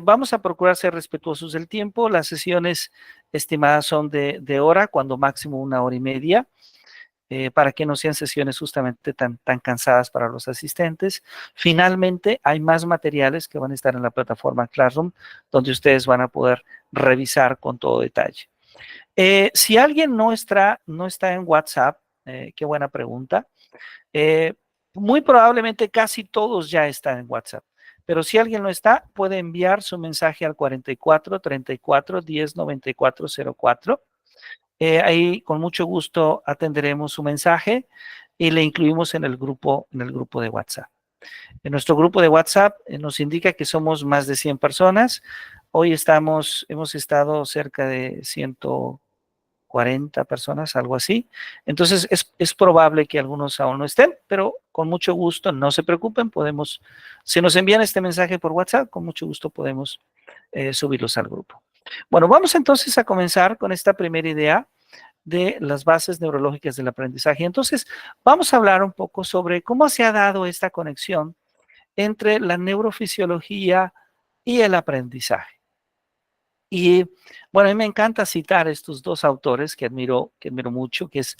Vamos a procurar ser respetuosos del tiempo. Las sesiones estimadas son de hora, cuando máximo 1 hora y media. Para que no sean sesiones justamente tan cansadas para los asistentes. Finalmente, hay más materiales que van a estar en la plataforma Classroom, donde ustedes van a poder revisar con todo detalle. Si alguien no está en WhatsApp, qué buena pregunta. Muy probablemente casi todos ya están en WhatsApp. Pero si alguien no está, puede enviar su mensaje al 44 34 10 94 04. Ahí con mucho gusto atenderemos su mensaje y le incluimos en el grupo de WhatsApp. En nuestro grupo de WhatsApp nos indica que somos más de 100 personas. Hoy hemos estado cerca de 140 personas, algo así. Entonces es probable que algunos aún no estén, pero con mucho gusto, no se preocupen, si nos envían este mensaje por WhatsApp, con mucho gusto podemos subirlos al grupo. Bueno, vamos entonces a comenzar con esta primera idea de las bases neurológicas del aprendizaje. Entonces, vamos a hablar un poco sobre cómo se ha dado esta conexión entre la neurofisiología y el aprendizaje. Y bueno, a mí me encanta citar estos dos autores que admiro mucho, que es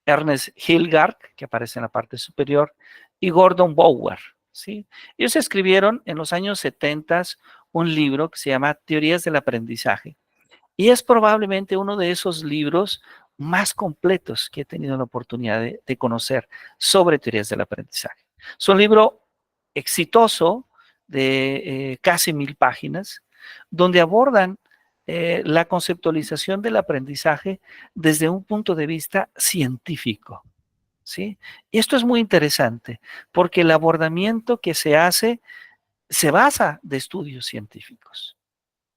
Ernest Hilgard, que aparece en la parte superior, y Gordon Bower, ¿sí? Ellos escribieron en los años 70 un libro que se llama Teorías del Aprendizaje, y es probablemente uno de esos libros más completos que he tenido la oportunidad de conocer sobre teorías del aprendizaje. Es un libro exitoso de casi 1000 páginas, donde abordan la conceptualización del aprendizaje desde un punto de vista científico, ¿sí? Y esto es muy interesante, porque el abordamiento que se hace se basa de estudios científicos,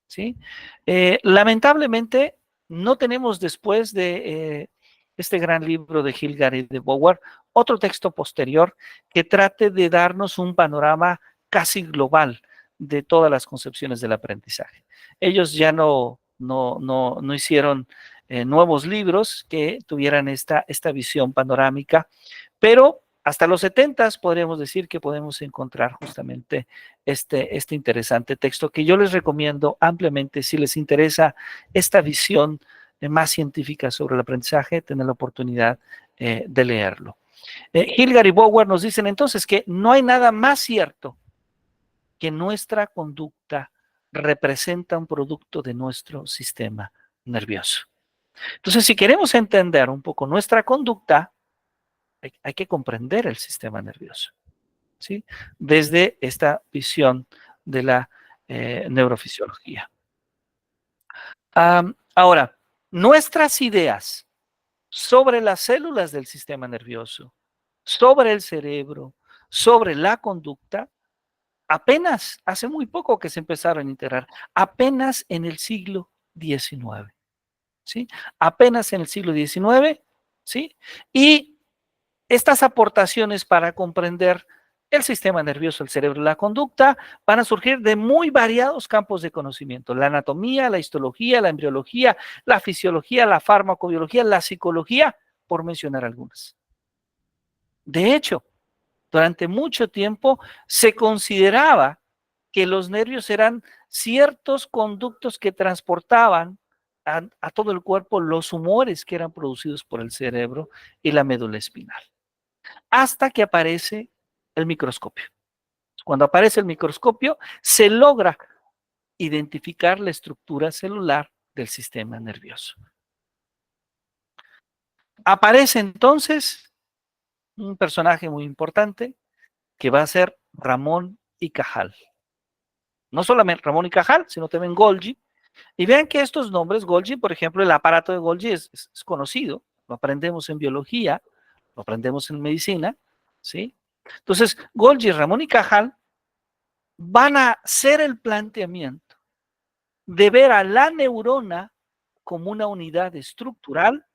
¿sí? Lamentablemente, no tenemos después de este gran libro de Hilgard y de Bower otro texto posterior que trate de darnos un panorama casi global de todas las concepciones del aprendizaje. Ellos ya no hicieron nuevos libros que tuvieran esta visión panorámica, pero hasta los 70 podríamos decir que podemos encontrar justamente este interesante texto que yo les recomiendo ampliamente si les interesa esta visión más científica sobre el aprendizaje, tener la oportunidad de leerlo. Hilgard y Bower nos dicen entonces que no hay nada más cierto que nuestra conducta representa un producto de nuestro sistema nervioso. Entonces, si queremos entender un poco nuestra conducta, hay que comprender el sistema nervioso, ¿sí? Desde esta visión de la neurofisiología. Ahora, nuestras ideas sobre las células del sistema nervioso, sobre el cerebro, sobre la conducta, apenas hace muy poco que se empezaron a integrar, apenas en el siglo XIX, ¿sí? Apenas en el siglo XIX, ¿sí? Y estas aportaciones para comprender el sistema nervioso, el cerebro y la conducta van a surgir de muy variados campos de conocimiento: la anatomía, la histología, la embriología, la fisiología, la farmacobiología, la psicología, por mencionar algunas. De hecho, durante mucho tiempo se consideraba que los nervios eran ciertos conductos que transportaban a todo el cuerpo los humores que eran producidos por el cerebro y la médula espinal, hasta que aparece el microscopio. Cuando aparece el microscopio, se logra identificar la estructura celular del sistema nervioso. Aparece entonces un personaje muy importante que va a ser Ramón y Cajal. No solamente Ramón y Cajal, sino también Golgi. Y vean que estos nombres, Golgi, por ejemplo, el aparato de Golgi es conocido, lo aprendemos en biología, lo aprendemos en medicina, ¿sí? Entonces, Golgi, Ramón y Cajal van a hacer el planteamiento de ver a la neurona como una unidad estructural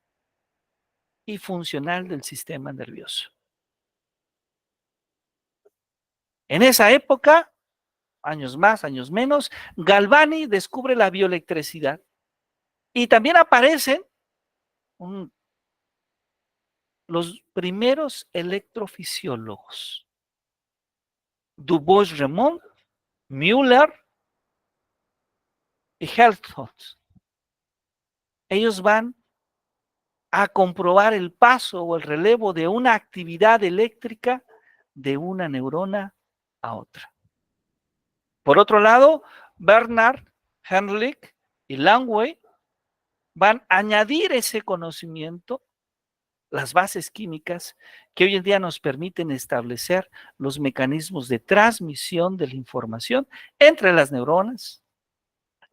y funcional del sistema nervioso. En esa época, años más, años menos, Galvani descubre la bioelectricidad y también aparecen los primeros electrofisiólogos: Dubois-Reymond, Müller y Helmholtz. Ellos van a comprobar el paso o el relevo de una actividad eléctrica de una neurona a otra. Por otro lado, Bernard, Henrich y Langway van a añadir ese conocimiento, las bases químicas que hoy en día nos permiten establecer los mecanismos de transmisión de la información entre las neuronas,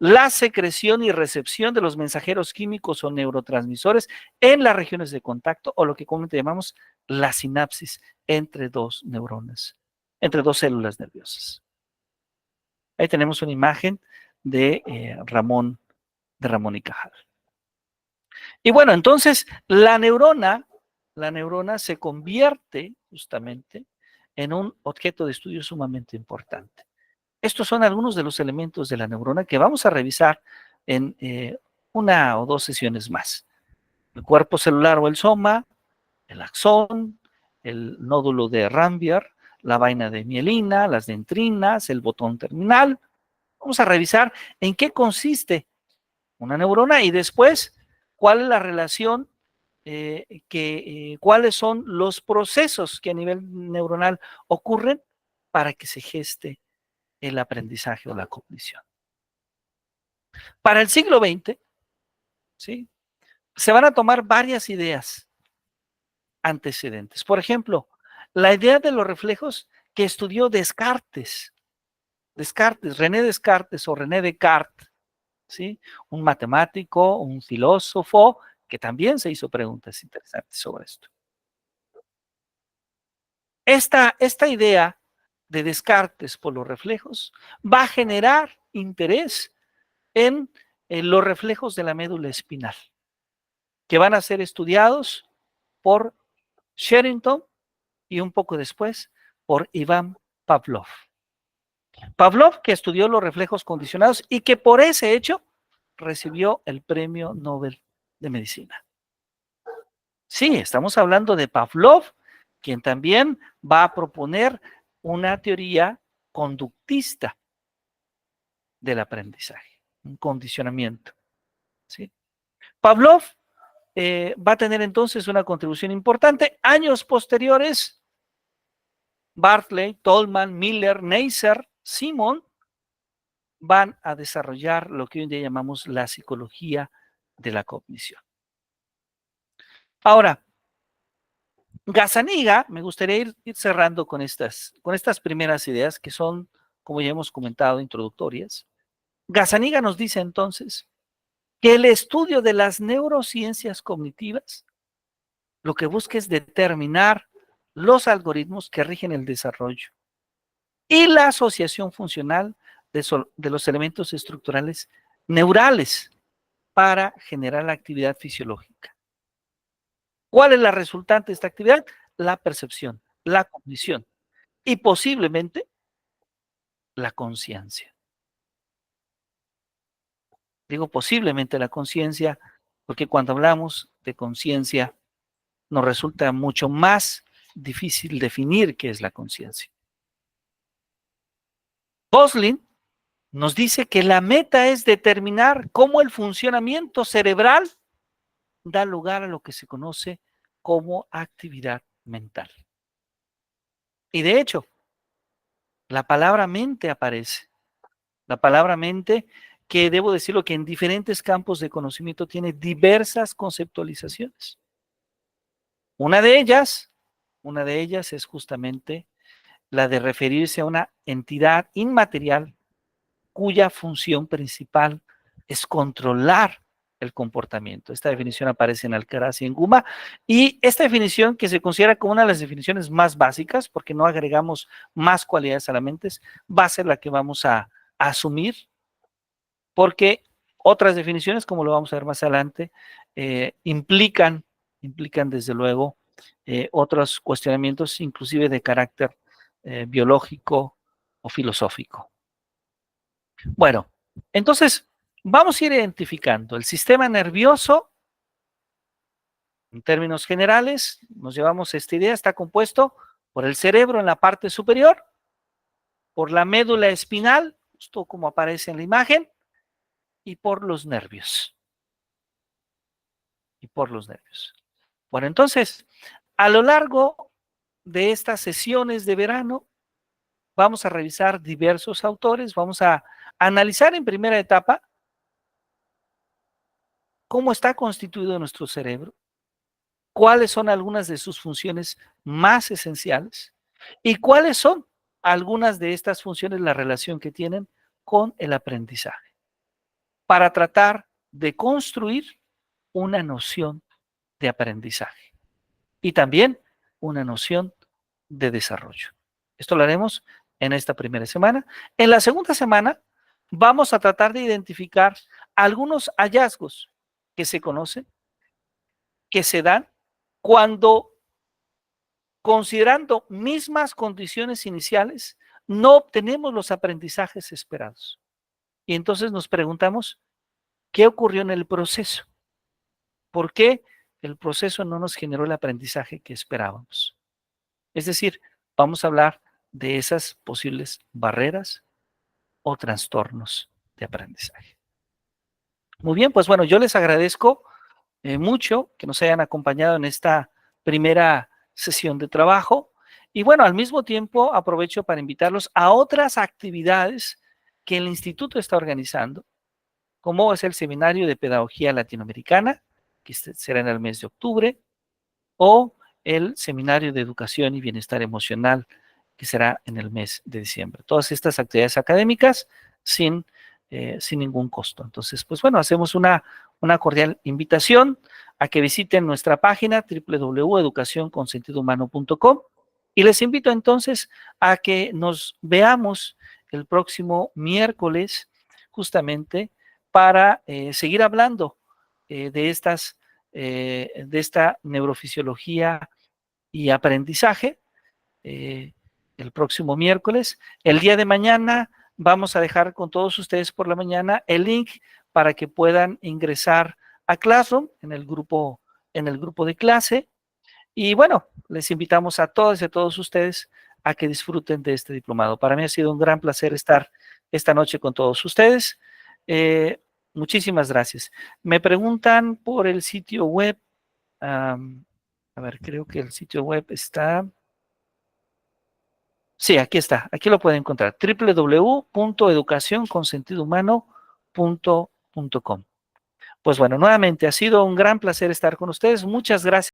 la secreción y recepción de los mensajeros químicos o neurotransmisores en las regiones de contacto, o lo que comúnmente llamamos la sinapsis entre dos neuronas, entre dos células nerviosas. Ahí tenemos una imagen de Ramón y Cajal. Y bueno, entonces la neurona se convierte justamente en un objeto de estudio sumamente importante. Estos son algunos de los elementos de la neurona que vamos a revisar en una o dos sesiones más: el cuerpo celular o el soma, el axón, el nódulo de Rambier, la vaina de mielina, las dendrinas, el botón terminal. Vamos a revisar en qué consiste una neurona y después cuál es la relación cuáles son los procesos que a nivel neuronal ocurren para que se geste el aprendizaje o la cognición. Para el siglo XX, ¿sí?, se van a tomar varias ideas antecedentes. Por ejemplo, la idea de los reflejos que estudió Descartes, René Descartes o René Descartes, ¿sí?, un matemático, un filósofo que también se hizo preguntas interesantes sobre esto. Esta idea de Descartes por los reflejos va a generar interés en los reflejos de la médula espinal, que van a ser estudiados por Sherrington y un poco después por Ivan Pavlov. Pavlov, que estudió los reflejos condicionados y que por ese hecho recibió el Premio Nobel de Medicina. Sí, estamos hablando de Pavlov, quien también va a proponer una teoría conductista del aprendizaje, un condicionamiento, ¿sí? Pavlov va a tener entonces una contribución importante. Años posteriores, Bartley, Tolman, Miller, Neisser, Simon van a desarrollar lo que hoy en día llamamos la psicología de la cognición. Ahora, Gazzaniga, me gustaría ir cerrando con estas primeras ideas que son, como ya hemos comentado, introductorias. Gazzaniga nos dice entonces que el estudio de las neurociencias cognitivas lo que busca es determinar los algoritmos que rigen el desarrollo y la asociación funcional de los elementos estructurales neurales para generar la actividad fisiológica. ¿Cuál es la resultante de esta actividad? La percepción, la cognición y posiblemente la conciencia. Digo posiblemente la conciencia porque cuando hablamos de conciencia nos resulta mucho más difícil definir qué es la conciencia. Gosling nos dice que la meta es determinar cómo el funcionamiento cerebral da lugar a lo que se conoce como actividad mental. Y de hecho, la palabra mente aparece. La palabra mente, que debo decirlo que en diferentes campos de conocimiento tiene diversas conceptualizaciones. Una de ellas es justamente la de referirse a una entidad inmaterial cuya función principal es controlar el comportamiento. Esta definición aparece en Alcaraz y en Guma, y esta definición, que se considera como una de las definiciones más básicas, porque no agregamos más cualidades a la mente, va a ser la que vamos a asumir, porque otras definiciones, como lo vamos a ver más adelante, implican desde luego otros cuestionamientos, inclusive de carácter biológico o filosófico. Bueno, entonces vamos a ir identificando el sistema nervioso. En términos generales, nos llevamos esta idea, está compuesto por el cerebro en la parte superior, por la médula espinal, justo como aparece en la imagen, y por los nervios. Bueno, entonces, a lo largo de estas sesiones de verano, vamos a revisar diversos autores, vamos a analizar en primera etapa cómo está constituido nuestro cerebro, cuáles son algunas de sus funciones más esenciales y cuáles son algunas de estas funciones, la relación que tienen con el aprendizaje, para tratar de construir una noción de aprendizaje y también una noción de desarrollo. Esto lo haremos en esta primera semana. En la segunda semana vamos a tratar de identificar algunos hallazgos que se conocen, que se dan cuando, considerando mismas condiciones iniciales, no obtenemos los aprendizajes esperados. Y entonces nos preguntamos, ¿qué ocurrió en el proceso? ¿Por qué el proceso no nos generó el aprendizaje que esperábamos? Es decir, vamos a hablar de esas posibles barreras o trastornos de aprendizaje. Muy bien, pues bueno, yo les agradezco mucho que nos hayan acompañado en esta primera sesión de trabajo. Y bueno, al mismo tiempo aprovecho para invitarlos a otras actividades que el instituto está organizando, como es el Seminario de Pedagogía Latinoamericana, que será en el mes de octubre, o el Seminario de Educación y Bienestar Emocional, que será en el mes de diciembre. Todas estas actividades académicas sin ningún costo. Entonces, pues bueno, hacemos una cordial invitación a que visiten nuestra página www.educacionconsentidlohumano.com y les invito entonces a que nos veamos el próximo miércoles justamente para seguir hablando de esta neurofisiología y aprendizaje el próximo miércoles. El día de mañana vamos a dejar con todos ustedes por la mañana el link para que puedan ingresar a Classroom en el grupo de clase. Y bueno, les invitamos a todas y a todos ustedes a que disfruten de este diplomado. Para mí ha sido un gran placer estar esta noche con todos ustedes. Muchísimas gracias. Me preguntan por el sitio web. A ver, creo que el sitio web está... Sí, aquí está. Aquí lo pueden encontrar. www.educacionconsentidlohumano.com. Pues bueno, nuevamente ha sido un gran placer estar con ustedes. Muchas gracias.